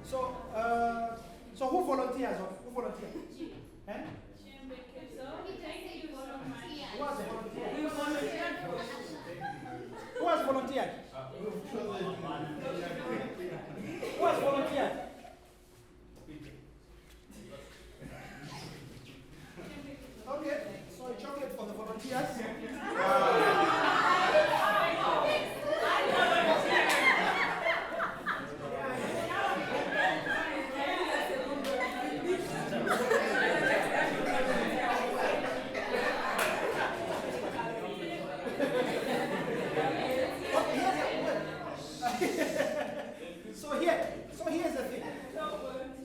So who volunteers? Who volunteers? Eh? Who has volunteered? Who has volunteered? Who has volunteered? Okay, so a chocolate for the volunteers.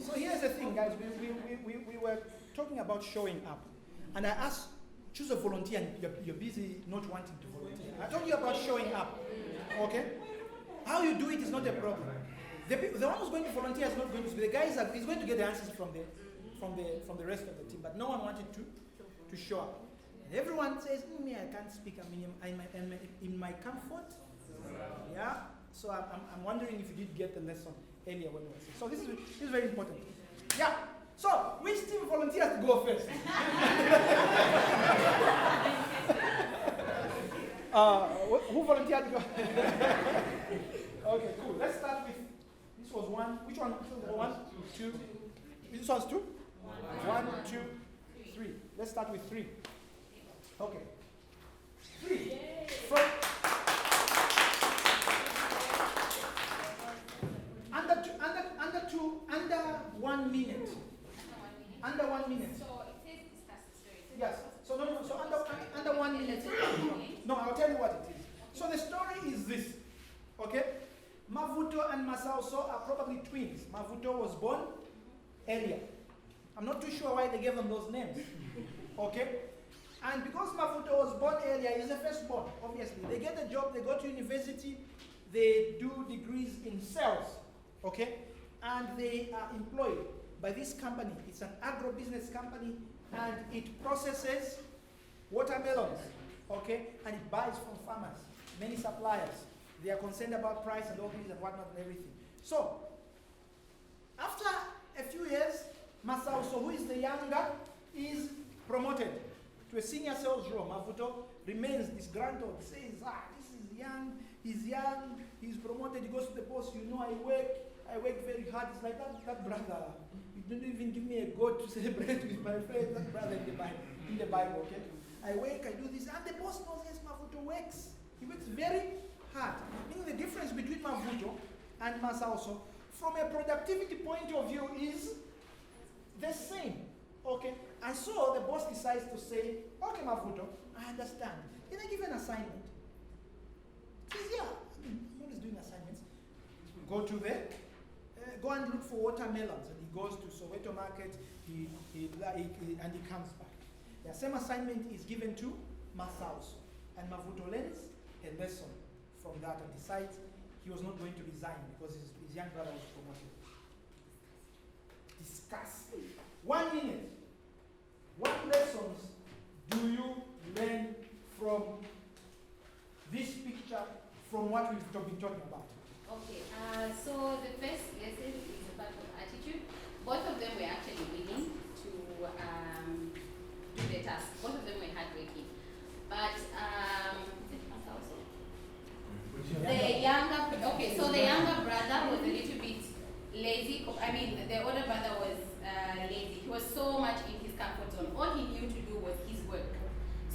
So here's the thing, guys. We were talking about showing up, and I asked, choose a volunteer, and you're busy not wanting to volunteer. I told you about showing up. Okay, how you do it is not a problem. The one who's going to volunteer is not going to be the guys. He's going to get the answers from the rest of the team, but no one wanted to show up. And everyone says, me, I can't speak. I'm in my comfort. Yeah. So I'm wondering if you did get the lesson earlier when we were saying. So this is very important. Yeah. So which team volunteers to go first? Who volunteered to go? Okay, cool. Let's start with this was one. Which one? One, two. This was two? One, two, three. Let's start with three. Okay. Three. Under 1 minute. Under 1 minute. So it says discuss the story. Yes. So no. So under 1 minute. No, I'll tell you what it is. So the story is this. Okay? Mavuto and Masauso are probably twins. Mavuto was born earlier. I'm not too sure why they gave them those names. Okay? And because Mavuto was born earlier, he's the firstborn, obviously. They get a job, they go to university, they do degrees in sales. Okay? And they are employed by this company. It's an agro-business company, and it processes watermelons, okay? And it buys from farmers, many suppliers. They are concerned about price and all these and whatnot and everything. So, after a few years, Masauso, who is the younger, is promoted to a senior sales role. Mavuto remains disgruntled, says, this is young, he's promoted, he goes to the boss, I work very hard. It's like that brother. You didn't even give me a goat to celebrate with my friends. That brother in the Bible, okay? I work, I do this. And the boss knows, yes, Mavuto works. He works very hard. Meaning the difference between Mavuto and Masauso, from a productivity point of view, is the same. Okay? And so the boss decides to say, okay, Mavuto, I understand. Can I give you an assignment? He says, yeah. I'm always doing assignments. Go and look for watermelons, and he goes to Soweto Market, and he comes back. The same assignment is given to Masauso, and Mavuto learns a lesson from that and decides he was not going to resign because his young brother was promoted. Discuss. 1 minute. What lessons do you learn from this picture, from what we've been talking about? Okay, so the first lesson is about attitude. Both of them were actually willing to do the task. Both of them were hardworking. But the younger brother was a little bit lazy. I mean, the older brother was lazy. He was so much in his comfort zone. All he knew to do was his work.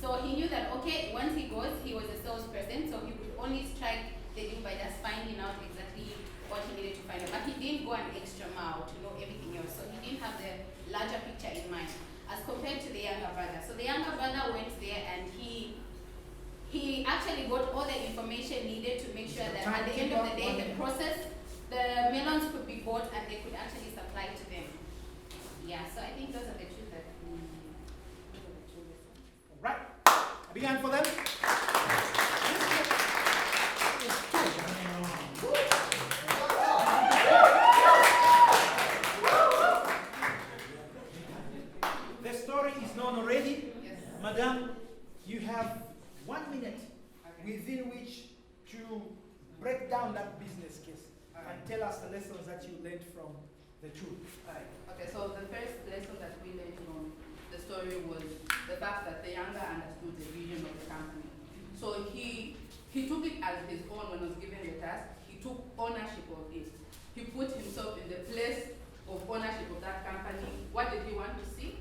So he knew that, okay, once he goes, he was a salesperson, so he would only strike the deal by just finding out exactly what he needed to find out. But he didn't go an extra mile to know everything else. So he didn't have the larger picture in mind as compared to the younger brother. So the younger brother went there and he actually got all the information needed to make sure that at the end of the day, the melons could be bought and they could actually supply to them. Yeah, so I think those are the two that Right. A big hand for them. The story is known already. Yes. Madam, you have 1 minute within which to break down that business case and tell us the lessons that you learned from the two. Right. Okay, so the first lesson that we learned from the story was the fact that the younger understood the vision of the company. So he took it as his own when he was given the task. He took ownership of it. He put himself in the place of ownership of that company. What did he want to see?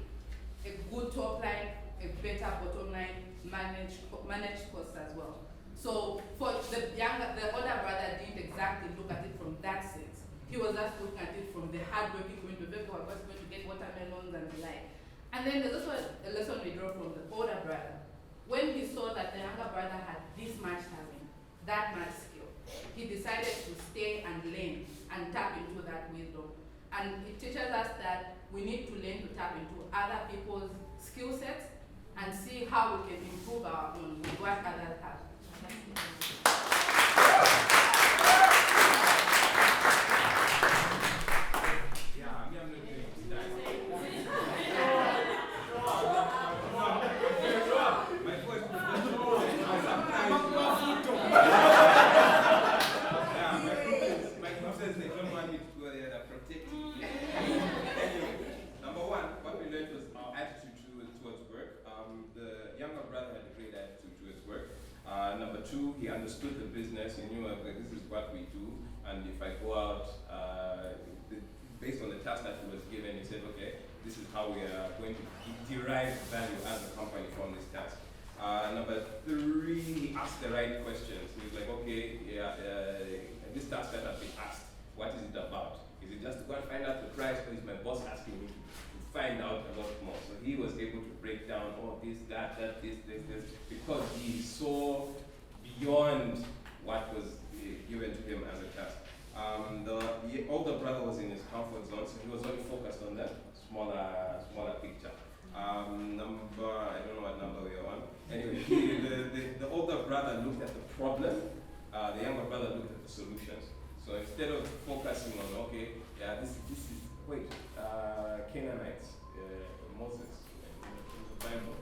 A good top line, a better bottom line, managed costs as well. So for the older brother didn't exactly look at it from that sense. He was just looking at it from the hard-working point of view, who was going to get watermelons and the like. And then there's also a lesson we draw from the older brother. When he saw that the younger brother had this much talent, that much skill, he decided to stay and learn and tap into that wisdom. And it teaches us that we need to learn to tap into other people's skill sets and see how we can improve our own with what others have. Number two, he understood the business. He knew that this is what we do, and if I go out, based on the task that he was given, he said, okay, this is how we are going to derive value as a company from this task. Number three, he asked the right questions. He was like, okay, this task that I've been asked, what is it about? Is it just to go and find out the price, or is my boss asking me to find out a lot more? So he was able to break down all this, that, this, because he saw beyond what was given to him as a task. The older brother was in his comfort zone, so he was only focused on the smaller picture. I don't know what number we are on. Anyway, the older brother looked at the problem, the younger brother looked at the solutions. So instead of focusing on, okay, yeah, this is, Canaanites, Moses, in the Bible.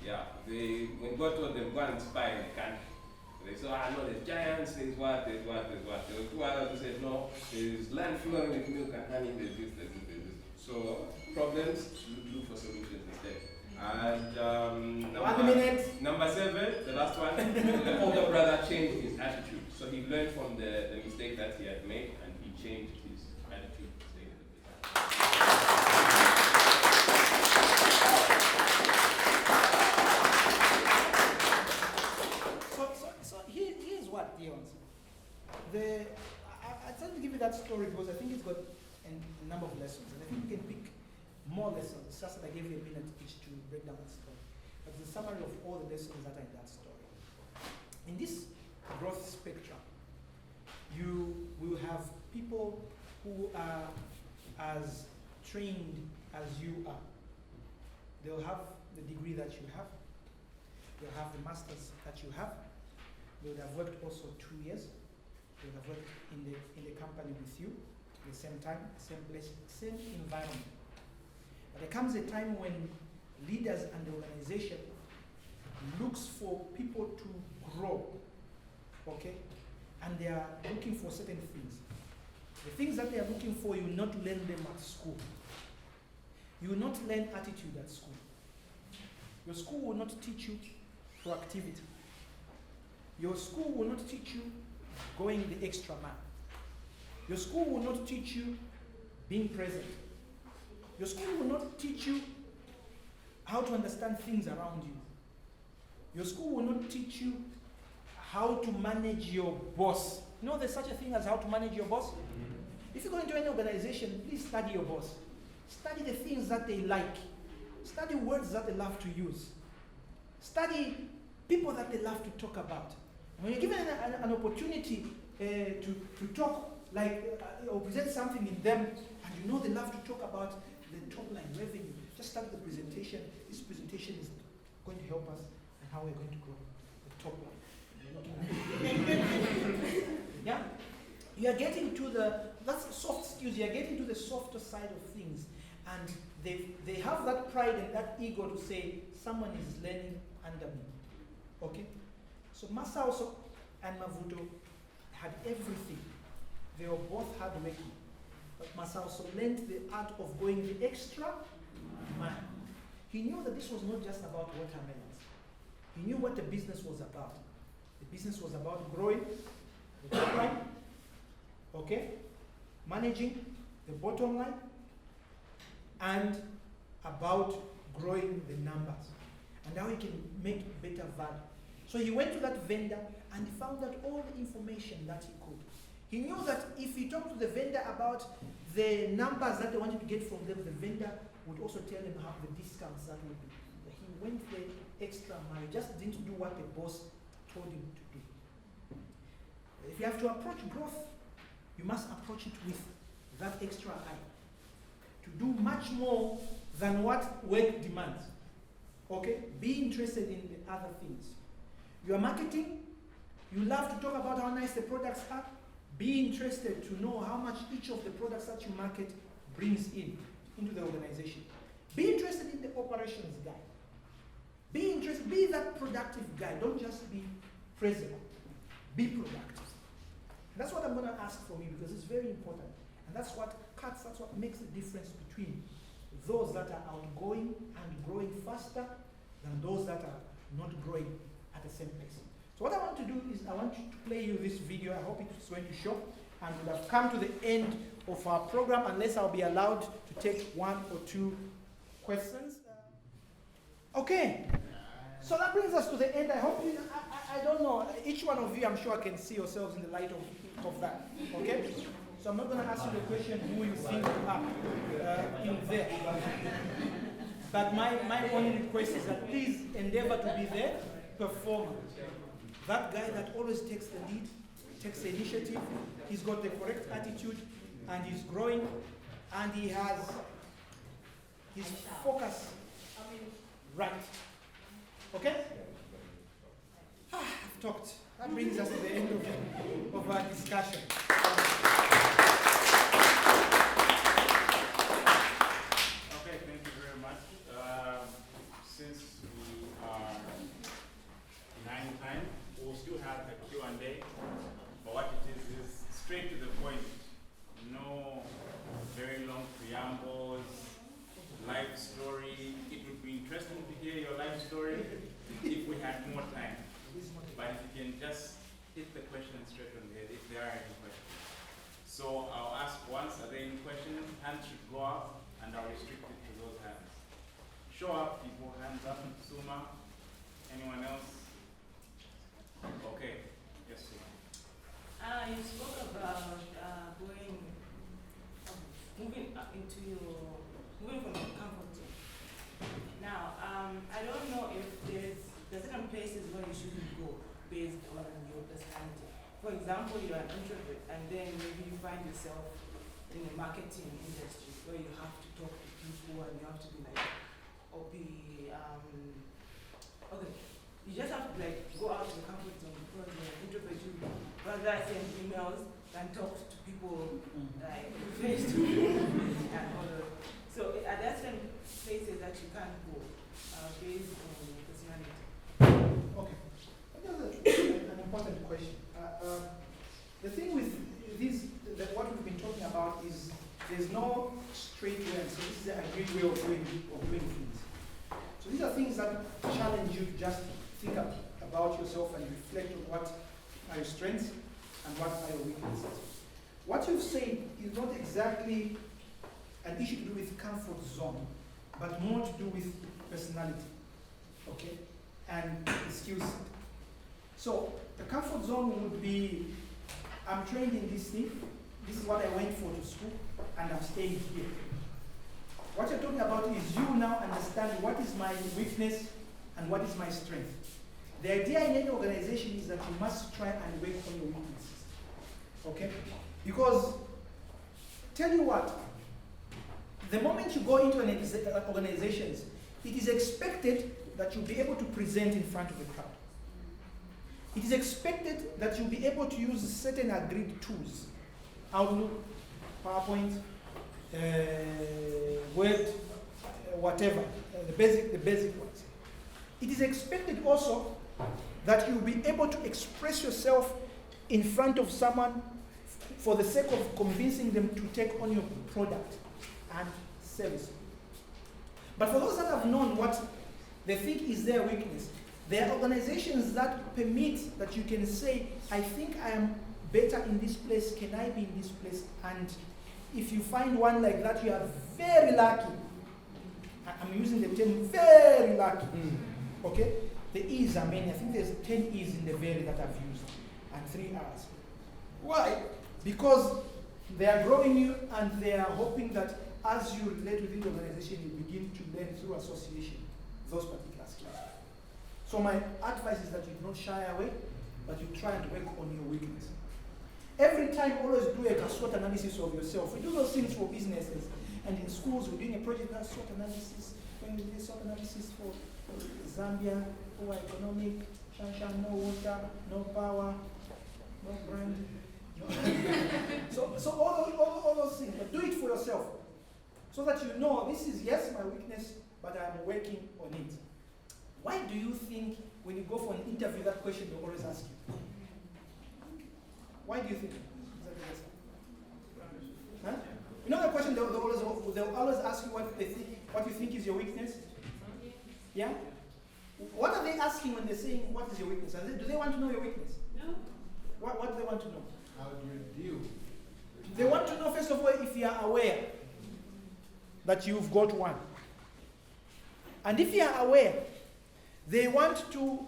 Yeah, when God told them, go and spy in the country, they said, no, there's giants, there's what. There were two others who said, no, there's land flowing with milk and honey, there's this. So problems, look for solutions instead. And number 7, the last one, the older brother changed his attitude. So he learned from the mistake that he had made, and he changed his attitude to stay in the business. So here's what, Dions. I tried to give you that story because I think it's got a number of lessons, and I think we can pick more lessons. It's just that I gave you a minute each to break down that story. But it's a summary of all the lessons that are in that story. In this growth spectrum, you will have people who are as trained as you are. They'll have the degree that you have. They'll have the masters that you have. They would have worked also 2 years. They would have worked in the company with you at the same time, same place, same environment. But there comes a time when leaders and the organization looks for people to grow, okay? And they are looking for certain things. The things that they are looking for, you will not learn them at school. You will not learn attitude at school. Your school will not teach you proactivity. Your school will not teach you going the extra mile. Your school will not teach you being present. Your school will not teach you how to understand things around you. Your school will not teach you how to manage your boss. You know there's such a thing as how to manage your boss? Mm-hmm. If you go into any organization, please study your boss. Study the things that they like. Study words that they love to use. Study people that they love to talk about. When you're given an opportunity to talk, or present something in them, and you know they love to talk about the top line revenue, just start the presentation. This presentation is going to help us and how we're going to grow the top line. Yeah? You are getting to that's soft skills, you are getting to the softer side of things. And they have that pride and that ego to say, someone is learning under me. Okay? So Masa and Mavuto had everything. They were both hardworking. but must also learn the art of going the extra mile. He knew that this was not just about watermelons. He knew what the business was about. The business was about growing the top line, okay, managing the bottom line, and about growing the numbers and how he can make better value. So he went to that vendor and he found out all the information that he could. He knew that if he talked to the vendor about the numbers that they wanted to get from them, the vendor would also tell him how the discounts that would be. He went the extra mile, just didn't do what the boss told him to do. If you have to approach growth, you must approach it with that extra eye. To do much more than what work demands. Okay? Be interested in the other things. You are marketing, you love to talk about how nice the products are. Be interested to know how much each of the products that you market brings into the organization. Be interested in the operations guy. Be interested, be that productive guy. Don't just be present. Be productive. And that's what I'm going to ask from you because it's very important. And that's what cuts, that's what makes the difference between those that are outgoing and growing faster than those that are not growing at the same pace. So what I want to do is I want to play you this video. I hope it's going to show. And we'll have come to the end of our program unless I'll be allowed to take one or two questions. Okay. So that brings us to the end. I hope you, I don't know, each one of you, I'm sure can see yourselves in the light of that. Okay? So I'm not going to ask you the question who you think are in there. But my only request is that please endeavor to be the performer. That guy that always takes the lead, takes the initiative, he's got the correct attitude, and he's growing, and he has his focus right. Okay? I've talked. That brings us to the end of our discussion. Okay, thank you very much. Since we are behind time, we'll still have the Q&A. But what it is straight to the point. No very long preambles, life story. It would be interesting to hear your life story if we had more time. But if you can just hit the question straight on the head, if there are any questions. So I'll ask once, are there any questions? Hands should go up, and I'll restrict it to those hands. Show up, people, hands up. Suma, anyone else? Okay, yes, Suma. You spoke about moving from your comfort zone. Now, I don't know if there's certain places where you shouldn't go based on your personality. For example, you're an introvert, and then maybe you find yourself in the marketing industry where you have to talk to people and you have to be like, okay, you just have to like go out of the comfort zone because you're an introvert. You rather send emails than talk to people like face to face and all of. So are there certain places that you can't go based on your personality? Okay. That's an important question. The thing with what we've been talking about is there's no straight way, so this is an agreed way of doing things. So these are things that challenge you to just think about yourself and reflect on what are your strengths and what are your weaknesses. What you've said is not exactly an issue to do with comfort zone, but more to do with personality, okay, and the skill set. So the comfort zone would be, I'm trained in this thing, this is what I went for to school, and I'm staying here. What you're talking about is you now understand what is my weakness and what is my strength. The idea in any organization is that you must try and work on your weaknesses, okay? Because, tell you what, the moment you go into an organization, it is expected that you'll be able to present in front of the crowd. It is expected that you'll be able to use certain agreed tools, Outlook, PowerPoint, Word, whatever, the basic ones. It is expected also that you'll be able to express yourself in front of someone for the sake of convincing them to take on your product and service. But for those that have known what they think is their weakness, there are organizations that permit that you can say, I think I am better in this place, can I be in this place? And if you find one like that, you are very lucky. I'm using the term very lucky. Okay? The E's are many. I think there's 10 E's in the very that I've used, and 3 R's. Why? Because they are growing you and they are hoping that as you relate with the organization, you begin to learn through association those particular skills. So my advice is that you do not shy away, but you try and work on your weakness. Every time, always do a SWOT analysis of yourself. We do those things for businesses. And in schools, we're doing a project that's SWOT analysis. When we do SWOT analysis for Zambia, poor economic, Shanshan, no water, no power, no brand. So all those things, but do it for yourself. So that you know, this is, yes, my weakness, but I'm working on it. Why do you think when you go for an interview, that question they always ask you? Why do you think? Huh? You know the question they'll always ask you what you think is your weakness? Yeah? What are they asking when they're saying what is your weakness? Do they want to know your weakness? No. What do they want to know? How do you deal? They want to know, first of all, if you are aware that you've got one. And if you are aware, they want to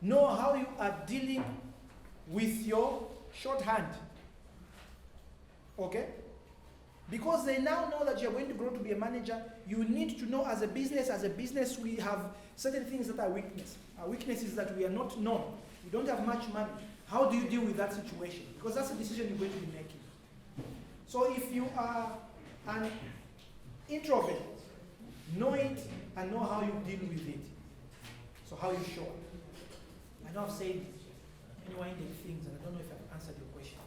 know how you are dealing with your shorthand. Okay? Because they now know that you're going to grow to be a manager, you need to know as a business we have certain things that are weakness. Our weakness is that we are not known. We don't have much money. How do you deal with that situation? Because that's a decision you're going to be making. So if you are an introvert, know it and know how you deal with it. So how you show up. I know I've said many winding things and I don't know if I've answered your question.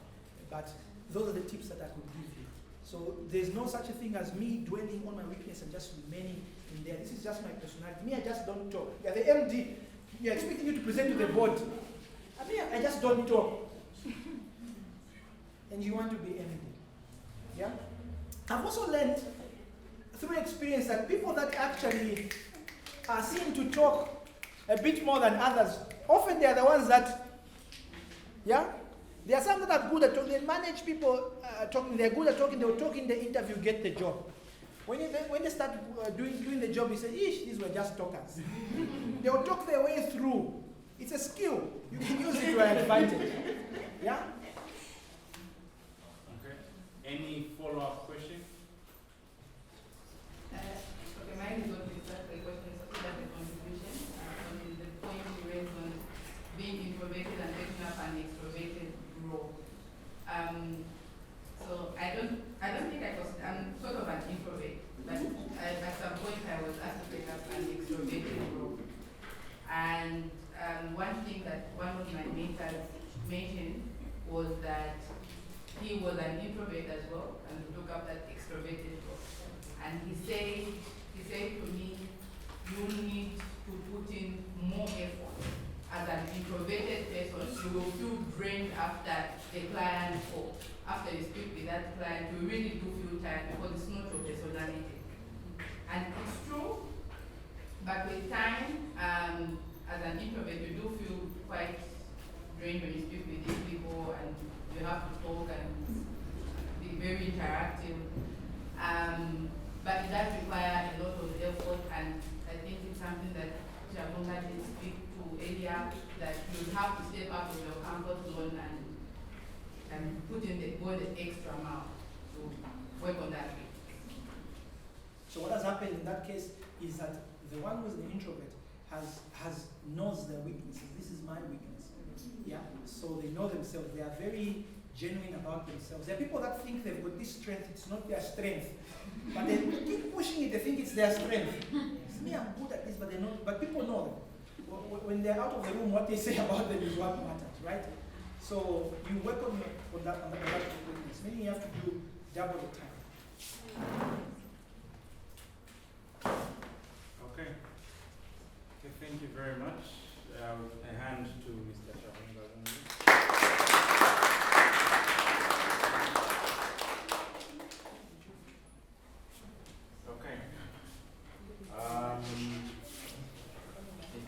But those are the tips that I could give you. So there's no such a thing as me dwelling on my weakness and just remaining in there. This is just my personality. Me, I just don't talk. You're the MD. You're expecting you to present to the board. I just don't talk. And you want to be MD. Yeah? I've also learned through experience that people that actually are seen to talk a bit more than others, often they are the ones that, yeah? There are some that are good at talking. They manage people talking. They're good at talking. They'll talk in the interview, get the job. When they start doing the job, you say, "Ish, these were just talkers." They'll talk their way through. It's a skill. You can use it to your advantage. Yeah? Okay. Any follow-up question? Okay, mine is not exactly a question, it's also like a contribution on the point you raised on being introverted and taking up an extroverted role. So I don't think I'm sort of an introvert, but at some point I was asked to take up an extroverted role. And one thing that one of my mentors mentioned was that he was an introvert as well and took up that extroverted role. And he said to me, you need to put in more effort. As an introverted person, you will feel drained after the client or after you speak with that client. You really do feel tired because it's not your personality. And it's true, but with time, as an introvert, you do feel quite drained when you speak with these people and you have to talk and be very interactive. But it does require a lot of effort, and I think it's something that Chavunga did speak to earlier, that you have to step out of your comfort zone and put in go the extra mile to work on that. So what has happened in that case is that the one who's the introvert knows their weaknesses. This is my weakness. Yeah. So they know themselves. They are very genuine about themselves. There are people that think they've got this strength. It's not their strength, but they keep pushing it. They think it's their strength. It's me. I'm good at this, but they're not. But people know them. When they're out of the room, what they say about them is what matters, right? So you work on that weakness. Meaning you have to do double the time. Okay. Okay, thank you very much. A hand to Mr. Chavunga Lungu.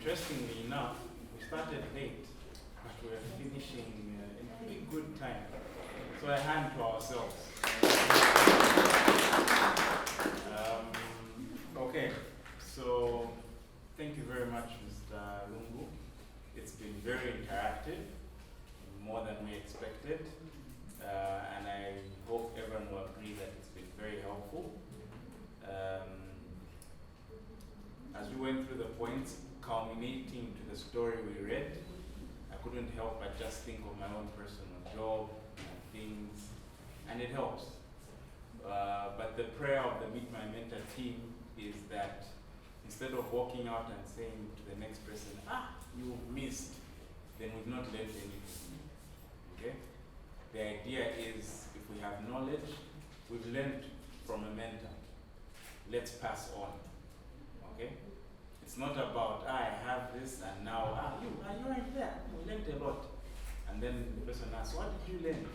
interestingly enough, we started late, but we are finishing in pretty good time. So a hand to ourselves. Okay, so thank you very much, Mr. Lungu. It's been very interactive, more than we expected, and I hope everyone will agree that it's been very helpful. As we went through the points, culminating to the story we read, I couldn't help but just think of my own personal job and things, and it helps. But the prayer of the Meet My Mentor team is that instead of walking out and saying to the next person, you missed, then we've not learned anything. Okay? The idea is if we have knowledge, we've learned from a mentor. Let's pass on. Okay? It's not about, I have this and now, you weren't there. We learned a lot. And then the person asks, what did you learn?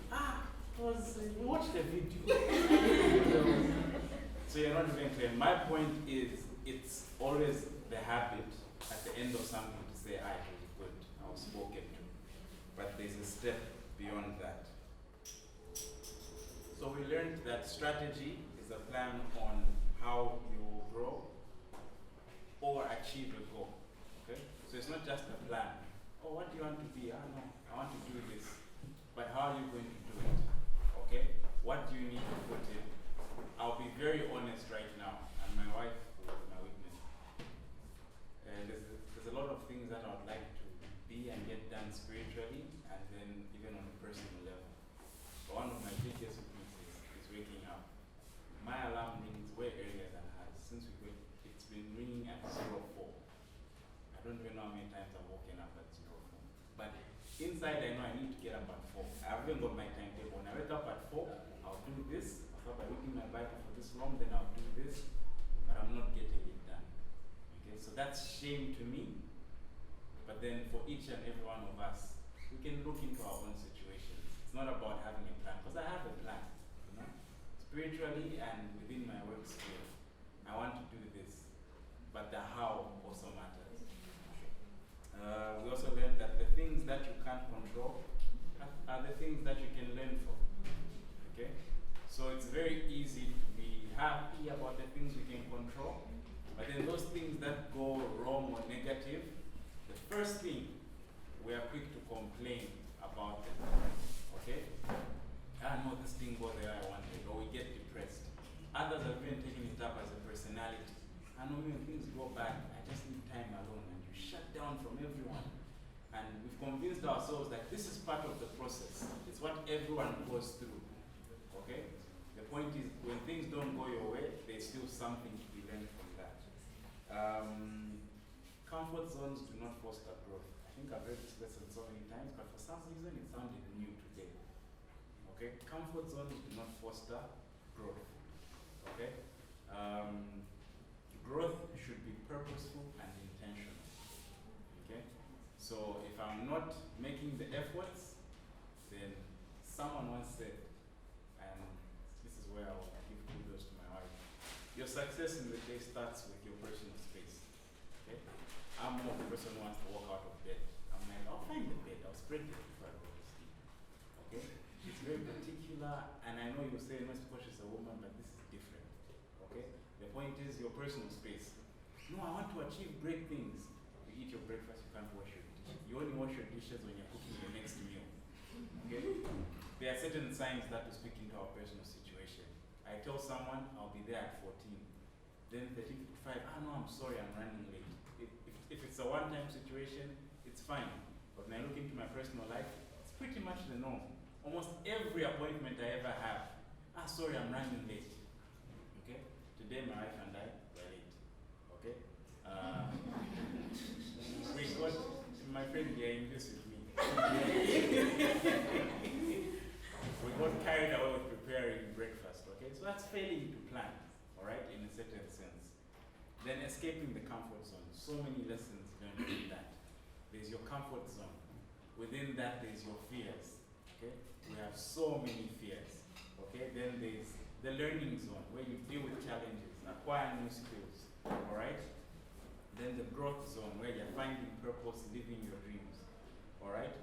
We watched the video. So you're not even clear. My point is, it's always the habit at the end of something to say, it was good, I was spoken to. But there's a step beyond that. So we learned that strategy is a plan on how you will grow or achieve a goal. Okay? So it's not just a plan. Oh, what do you want to be? No, I want to do this. But how are you going to do it? Okay? What do you need to put in? I'll be very honest right now, and my wife is my witness. There's a lot of things that I would like to be and get done spiritually, and then even on a personal level. But one of my biggest weaknesses is waking up. My alarm rings way earlier than hers. Since it's been ringing at 04. I don't even know how many times I've woken up at 04. But inside I know I need to get up at 4. I haven't got my timetable. When I wake up at 4, I'll do this. I'll start by reading my Bible for this long, then I'll do this. But I'm not getting it done. Okay, so that's shame to me. But then for each and every one of us, we can look into our own situations. It's not about having a plan, because I have a plan. You know? Spiritually and within my work sphere, I want to do this. But the how also matters. We also learned that the things that you can't control are the things that you can learn from. Okay? So it's very easy to be happy about the things we can control, but then those things that go wrong or negative, the first thing, we are quick to complain about it. Okay? No, this didn't go the way I wanted, or we get depressed. Others have been taking it up as a personality. I know when things go bad, I just need time alone, and you shut down from everyone. And we've convinced ourselves that this is part of the process. It's what everyone goes through. Okay? The point is, when things don't go your way, there's still something to be learned from that. Comfort zones do not foster growth. I think I've heard this lesson so many times, but for some reason it sounded new today. Okay? Comfort zones do not foster growth. Okay? Growth should be purposeful and intentional. Okay? So if I'm not making the efforts, then someone once said, and this is where I'll give kudos to my wife, your success in the day starts with your personal space. Okay? I'm more the person who wants to walk out of bed. I'm like, I'll find the bed, I'll spread it before I go to sleep. Okay? It's very particular, and I know you say no, because she's a woman, but this is different. Okay? The point is your personal space. No, I want to achieve great things. You eat your breakfast, you can't wash your dishes. You only wash your dishes when you're cooking your next meal. Okay? There are certain signs that will speak into our personal situation. I tell someone I'll be there at 14. Then 13:55, no, I'm sorry, I'm running late. If it's a one-time situation, it's fine. But when I look into my personal life, it's pretty much the norm. Almost every appointment I ever have, sorry, I'm running late. Okay? Today my wife and I were late. Okay? We got, my friend here in this with me. We got carried away with preparing breakfast. Okay? So that's failing to plan. Alright? In a certain sense. Then escaping the comfort zone. So many lessons learned in that. There's your comfort zone. Within that, there's your fears. Okay? We have so many fears. Okay? Then there's the learning zone, where you deal with challenges, acquire new skills. Alright? then the growth zone where you're finding purpose, living your dreams. All right?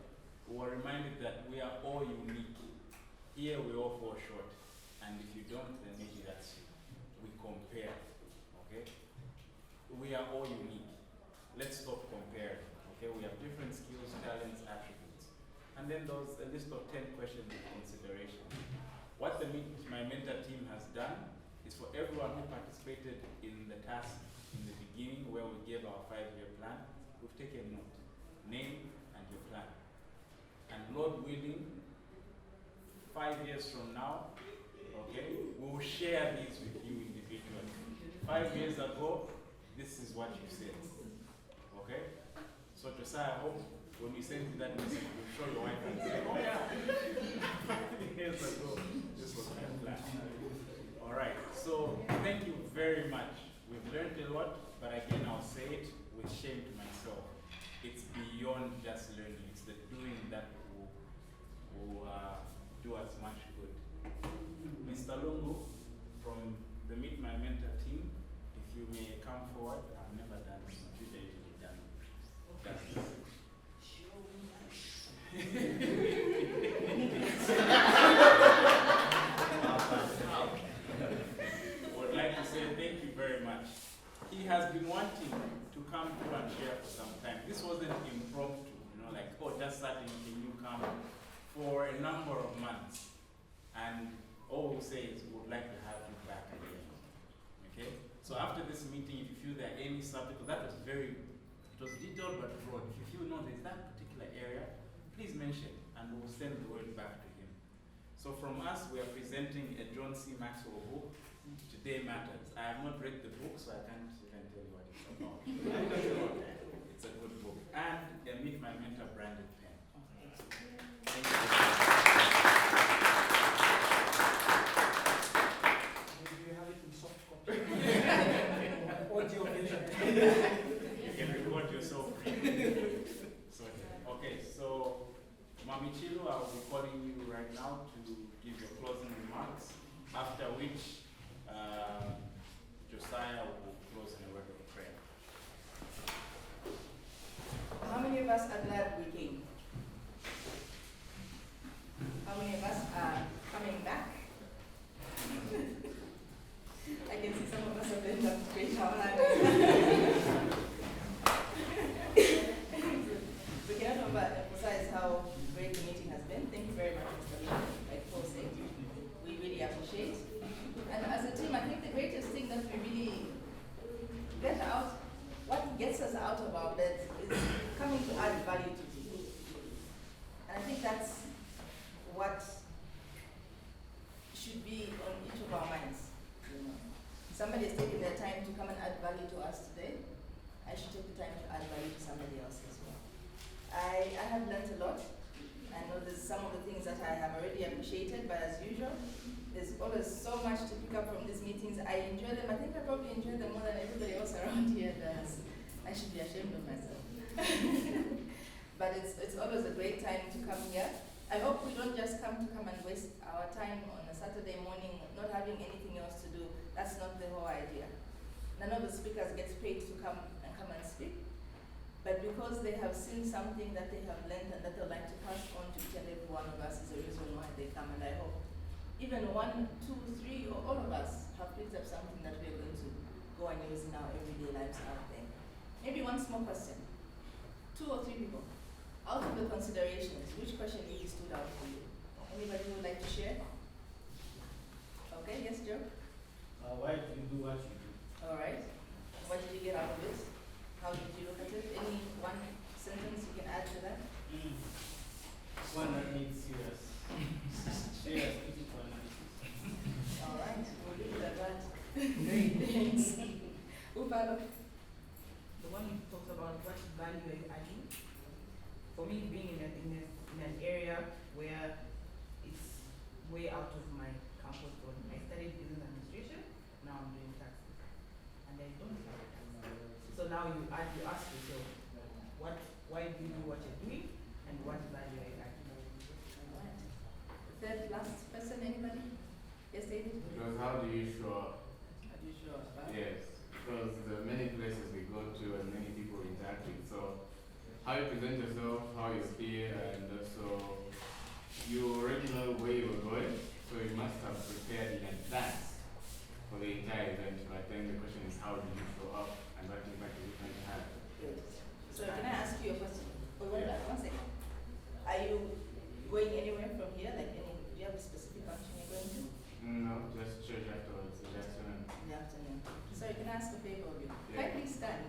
We are reminded that we are all unique. Here we all fall short, and if you don't, then maybe that's you. We compare, okay? We are all unique. Let's stop comparing, okay? We have different skills, talents, attributes. And then there's a list of 10 questions of consideration. What my mentor team has done is for everyone who participated in the task in the beginning where we gave our 5-year plan, we've taken note, name and your plan. And Lord willing, 5 years from now, okay, we will share these with you individually. 5 years ago, this is what you said, okay? So Josiah, I hope when we send you that message, you'll show your wife and say, oh yeah, 5 years ago, this was my plan. All right, so thank you very much. We've learned a lot, but again, I'll say it with shame to myself. It's beyond just learning. It's the doing that will do us much good. Mr. Lungu, from the Meet My Mentor team, if you may come forward. I've never done this, but you usually done this. Would like to say thank you very much. He has been wanting to come through and share for some time. This wasn't impromptu, like, oh, just starting, can you come? For a number of months. And all we say is we would like to have you back again. Okay? So after this meeting, if you feel there are any subjects, that was it was detailed but broad. If you feel there's that particular area, please mention and we'll send the word back to him. So from us, we are presenting a John C. Maxwell book, Today Matters. I have not read the book, so I can't even tell you what it's about. It's a good book. And a Meet My Mentor branded pen. Thank you. Do you have it in soft copy? Audio version. You can record yourself. Okay, so Mami Chilu, I will be calling you right now to give your closing remarks, after which Josiah will close in a word of prayer. How many of us are glad we came? How many of us are coming back? I can see some of us have ended up to raise our hands. We cannot emphasize how great the meeting has been. Thank you very much, Mr. Lee. Like Paul said, we really appreciate. And as a team, I think the greatest thing that we really get out, what gets us out of our beds is coming to add value to people. And I think that's what should be on each of our minds. Somebody has taken their time to come and add value to us today. I should take the time to add value to somebody else as well. I have learned a lot. I know there's some of the things that I have already appreciated, but as usual, there's always so much to pick up from these meetings. I enjoy them. I think I probably enjoy them more than everybody else around here does. I should be ashamed of myself. But it's always a great time to come here. I hope we don't just come and waste our time on a Saturday morning not having anything else to do. That's not the whole idea. None of the speakers gets paid to come and speak. But because they have seen something that they have learned and that they'd like to pass on to each and every one of us is the reason why they come. And I hope even 1, 2, 3, or all of us have picked up something that we're going to go and use in our everyday lives out there. Maybe one small question. 2 or 3 people. Out of the considerations, which question really stood out for you? Anybody who would like to share? Okay, yes, Joe? Why do you do what you do? All right. What did you get out of it? How did you look at it? Any one sentence you can add to that? One that needs serious critical analysis. All right, we'll leave it at that. Great, thanks. Upalo? The one you talked about, what value are you adding? For me, being in an area where it's way out of my comfort zone. I studied business administration, now I'm doing taxes. And I don't like it. So now you ask yourself, why do you do what you're doing, and what value are you adding? All right. Third, last person, anybody? Yes, David? Because how do you show up? How do you show up? Right? Yes, because the many places we go to and how you present yourself, how you appear, and also you already know where you are going, so you must have prepared in advance for the entire event. But then the question is, how did you show up and what impact is it going to have? Good. So can I ask you a question? Oh, wait, one second. Are you going anywhere from here? Like, do you have a specific function you're going to? No, just church afterwards, in the afternoon. In the afternoon. Sorry, can I ask a favor of you? Yeah. Can I please stand?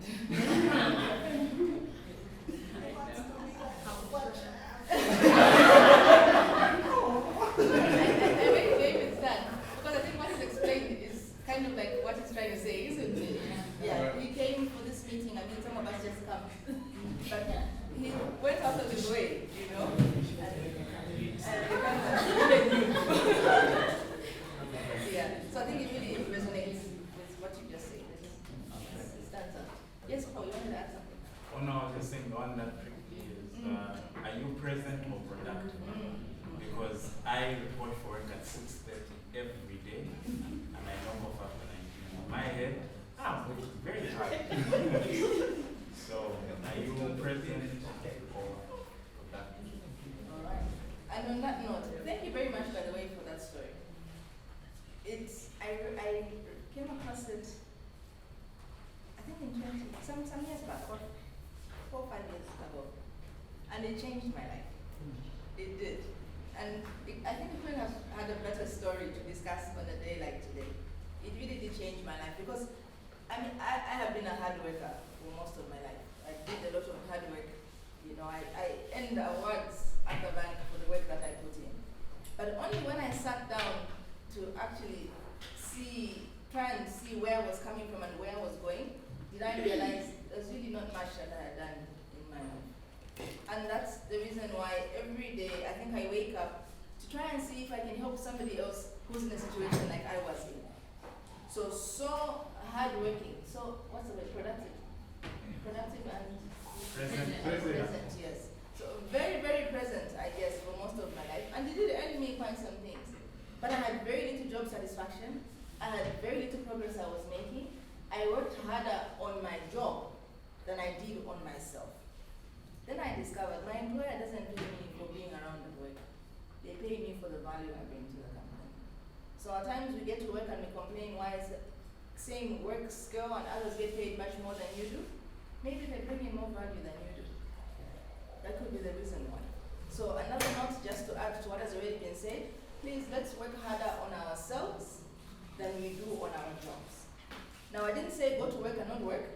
I really gave it stand because I think what he's explained is kind of like what he's trying to say, isn't it? Yeah, he came for this meeting. I mean, some of us just come, but he went out of his way, you know. Yeah, so I think it really resonates with what you just said. It stands out. Yes, Paul, you wanted to add something? Oh no, I was just saying the one that tricked me is, are you present or productive? Because I report for work at 6:30 every day, and I knock off after 19. In my head, I'm working very hard. So, are you present or productive? All right. And on that note, thank you very much, by the way, for that story. I came across it, I think in some years back, 4 or 5 years ago, and it changed my life. It did. And I think we could have had a better story to discuss on a day like today. It really did change my life because, I mean, I have been a hard worker for most of my life. I did a lot of hard work. You know, I earned awards at the bank for the work that I put in. But only when I sat down to actually try and see where I was coming from and where I was going, did I realize there's really not much that I had done in my life. And that's the reason why every day I think I wake up to try and see if I can help somebody else who's in a situation like I was in. So hardworking. So what's the word? Productive and present, yes. So very, very present, I guess, for most of my life. And it did earn me quite some things. But I had very little job satisfaction. I had very little progress I was making. I worked harder on my job than I did on myself. Then I discovered my employer doesn't pay me for being around at work. They pay me for the value I bring to the company. So at times we get to work and we complain why is the same work skill and others get paid much more than you do. Maybe they bring in more value than you do. That could be the reason why. So another note just to add to what has already been said, please let's work harder on ourselves than we do on our jobs. Now I didn't say go to work and not work.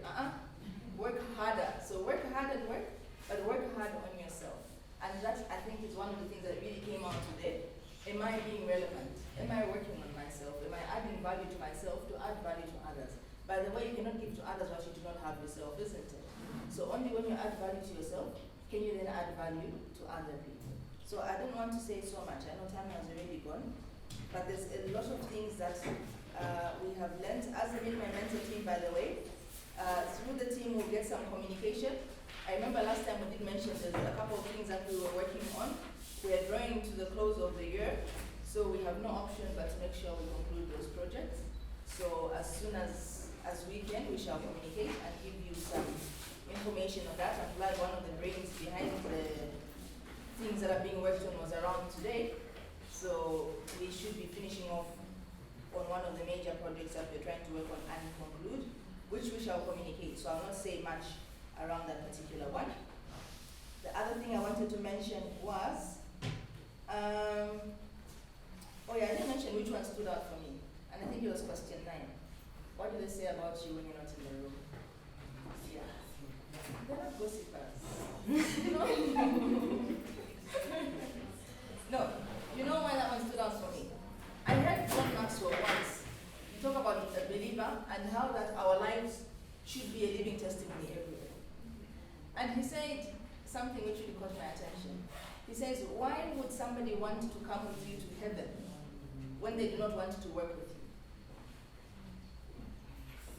Work harder. So work hard at work, but work hard on yourself. And that I think is one of the things that really came out today. Am I being relevant? Am I working on myself? Am I adding value to myself to add value to others? By the way, you cannot give to others what you do not have yourself, isn't it? So only when you add value to yourself, can you then add value to other people? So I don't want to say so much. I know time has already gone, but there's a lot of things that we have learned. As the Meet My Mentor team, by the way, through the team we'll get some communication. I remember last time we did mention there's a couple of things that we were working on. We are drawing to the close of the year, so we have no option but to make sure we conclude those projects. So as soon as we can, we shall communicate and give you some information on that. I'm glad one of the brains behind the things that are being worked on was around today. So we should be finishing off on one of the major projects that we're trying to work on and conclude, which we shall communicate. So I'll not say much around that particular one. The other thing I wanted to mention was, oh yeah, I didn't mention which one stood out for me. And I think it was question 9. What do they say about you when you're not in the room? Yeah. They're not gossipers. You know? No. You know why that one stood out for me? I heard John Maxwell once talk about a believer and how that our lives should be a living testimony everywhere. And he said something which really caught my attention. He says, why would somebody want to come with you to heaven when they do not want to work with you?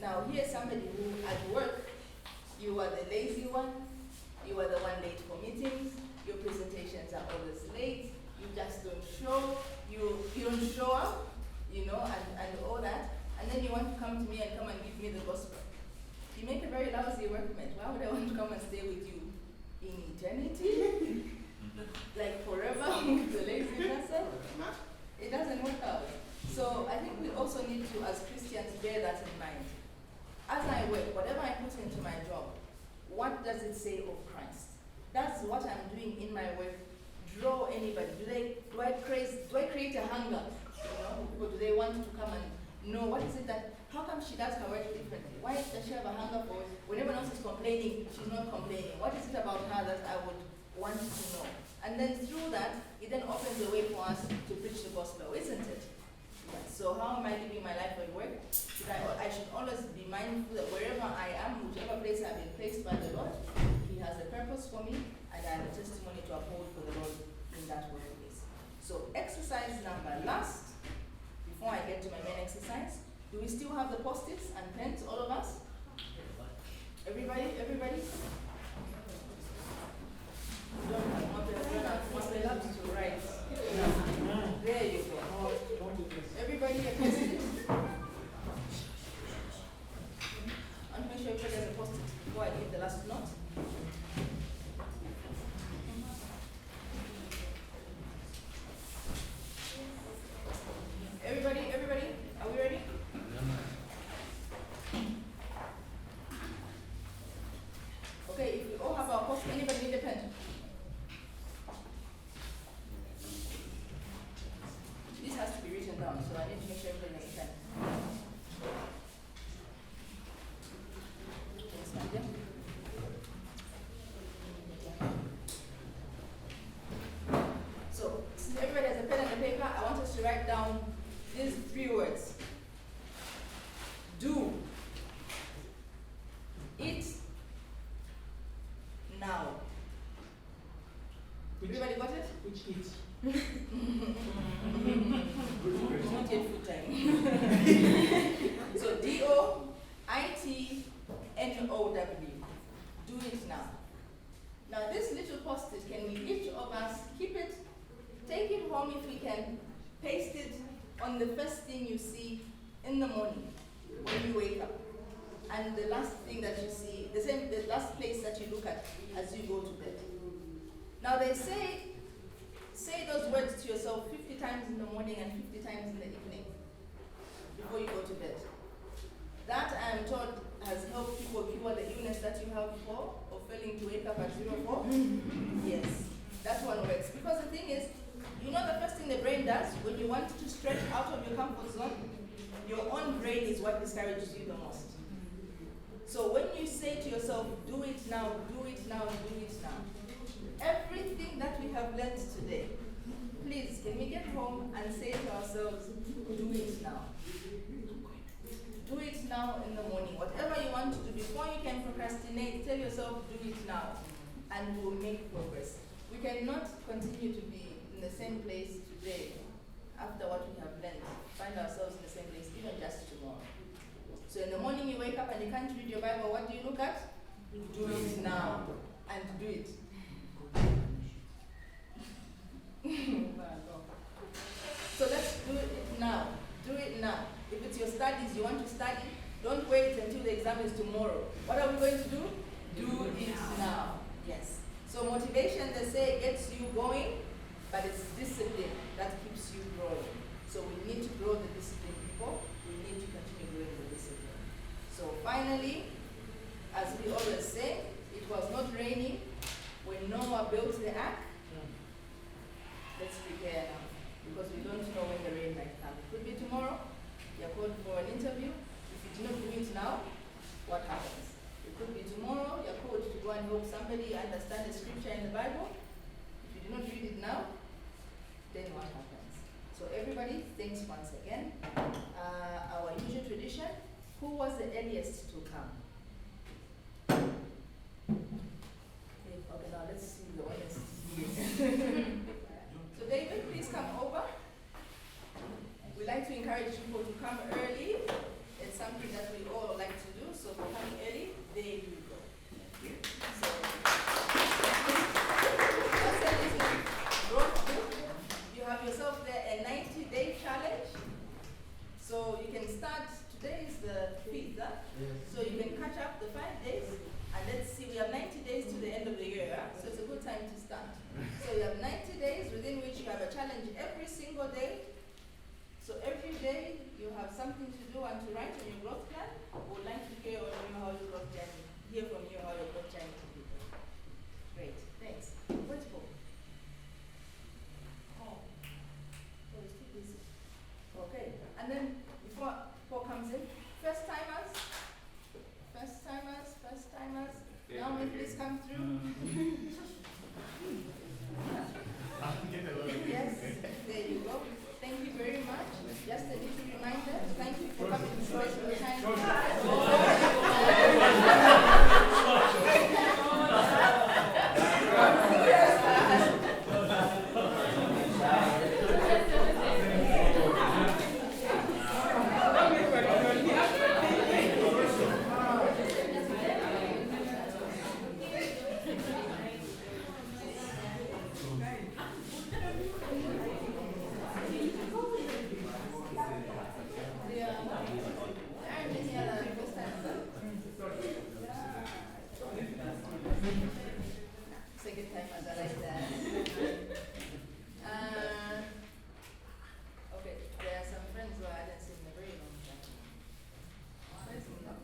Now, here's somebody who, at work, you are the lazy one, you are the one late for meetings, your presentations are always late, you just don't show, you don't show up, you know, and all that, and then you want to come to me and come and give me the gospel. You make a very lousy workmate. Why would I want to come and stay with you in eternity, like forever with the lazy person. It doesn't work out. So I think we also need to, as Christians, bear that in mind. As I work, whatever I put into my job, what does it say of Christ? That's what I'm doing in my work. Draw anybody. Do I create a hunger? Or do they want to come and know what is it that, how come she does her work differently? Why does she have a hunger for it? When everyone else is complaining, she's not complaining. What is it about her that I would want to know? And then through that, it then opens the way for us to preach the gospel, isn't it? Yes. So how am I living my life at work? I should always be mindful that wherever I am, whichever place I've been placed by the Lord, He has a purpose for me, and I have a testimony to uphold for the Lord in that workplace. So exercise number last, before I get to my main exercise, do we still have the post-its and pens, all of us? Everybody? You don't have one to write. There you go. Everybody a post-it. I want to make sure everybody has a post-it before I give the last note. Everybody, are we ready? Okay, if we all have our post, anybody need a pen? This has to be written down, so I need to make sure everybody has a pen. Yes, ma'am, yeah. So, since everybody has a pen and a paper, I want us to write down these 3 words. Do. It. Now. Everybody got it? Which it? Not yet full time. So DOITNOW. Do it now. Now this little post-it, can we each of us keep it, take it home if we can, paste it on the first thing you see in the morning when you wake up, and the last thing that you see, the last place that you look at as you go to bed. Now they say those words to yourself 50 times in the morning and 50 times in the evening before you go to bed. That, I am told, has helped people cure the illness that you have before, of failing to wake up at 04. Yes, that one works. Because the thing is, you know the first thing the brain does when you want to stretch out of your comfort zone? Your own brain is what discourages you the most. So when you say to yourself, do it now, do it now, do it now, everything that we have learned today, please, can we get home and say to ourselves, do it now. Do it now in the morning. Whatever you want to do, before you can procrastinate, tell yourself, do it now, and we'll make progress. We cannot continue to be in the same place today after what we have learned, find ourselves in the same place, even just tomorrow. So in the morning you wake up and you can't read your Bible, what do you look at? Do it now, and do it. So let's do it now. Do it now. If it's your studies, you want to study, don't wait until the exam is tomorrow. What are we going to do? Do it now. Yes. So motivation, they say, gets you going, but it's discipline that keeps you growing. So we need to grow the discipline people. We need to continue growing the discipline. So finally, as we always say, it was not raining when Noah built the ark. Let's prepare now, because we don't know when the rain might come. It could be tomorrow. You're called for an interview. If you do not do it now, what happens? It could be tomorrow. You're called to go and help somebody understand the scripture in the Bible. If you do not read it now, then what happens? So everybody, thanks once again. Our usual tradition, who was the earliest to come? Okay, now let's see the earliest here. So David, please come over. We like to encourage people to come early. It's something that we all like to do, so for coming early, there you go. So, that's a little growth book. You have yourself there a 90-day challenge. So you can start, today is the 5th, huh? Yes. So you can my mother like that. Okay, there are some friends who I hadn't seen in a very long time. Where's Mama?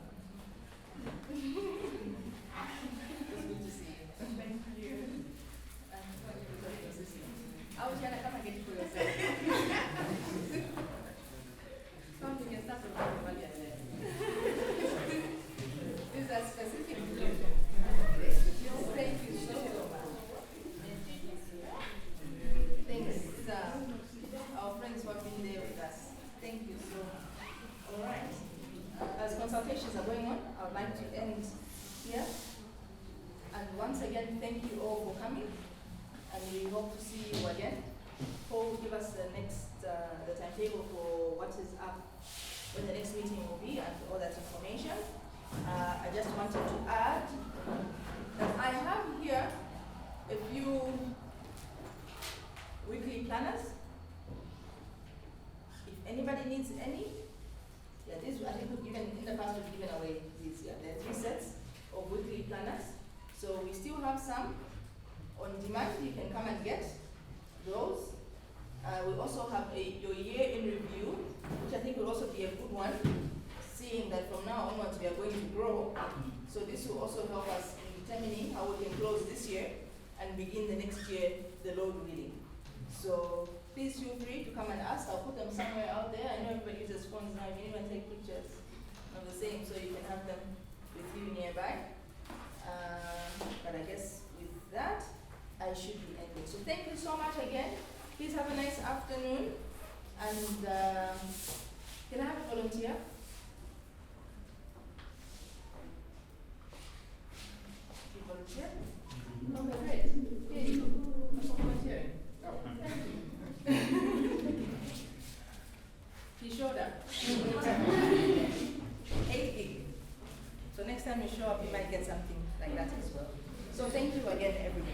It's good to see you. Thank you. I was trying to come and get it for yourself. Come, you can start from the money and then. These are specific. Thank you so much. Thanks. These are our friends who have been there with us. Thank you so much. All right. As consultations are going on, I would like to end here. And once again, thank you all for coming. And we hope to see you again. Paul will give us the next, the timetable for what is up, when the next meeting will be, and all that information. I just wanted to add that I have here a few weekly planners. If anybody needs any, yeah, this I think we've given in the past we've given away these. Yeah, there are 3 sets of weekly planners. So we still have some on demand. You can come and get those. We also have your year in review, which I think will also be a good one, seeing that from now onwards we are going to grow. So this will also help us in determining how we can close this year and begin the next year the load reading. So please feel free to come and ask. I'll put them somewhere out there. I know everybody uses phones now. You can even take pictures of the same so you can have them with you nearby. But I guess with that, I should be ending. So thank you so much again. Please have a nice afternoon. And can I have a volunteer? You volunteer? Okay, great. Here you go. I'm volunteering. Oh, thank you. He showed up. 8 gig. So next time you show up, you might get something like that as well. So thank you again, everybody.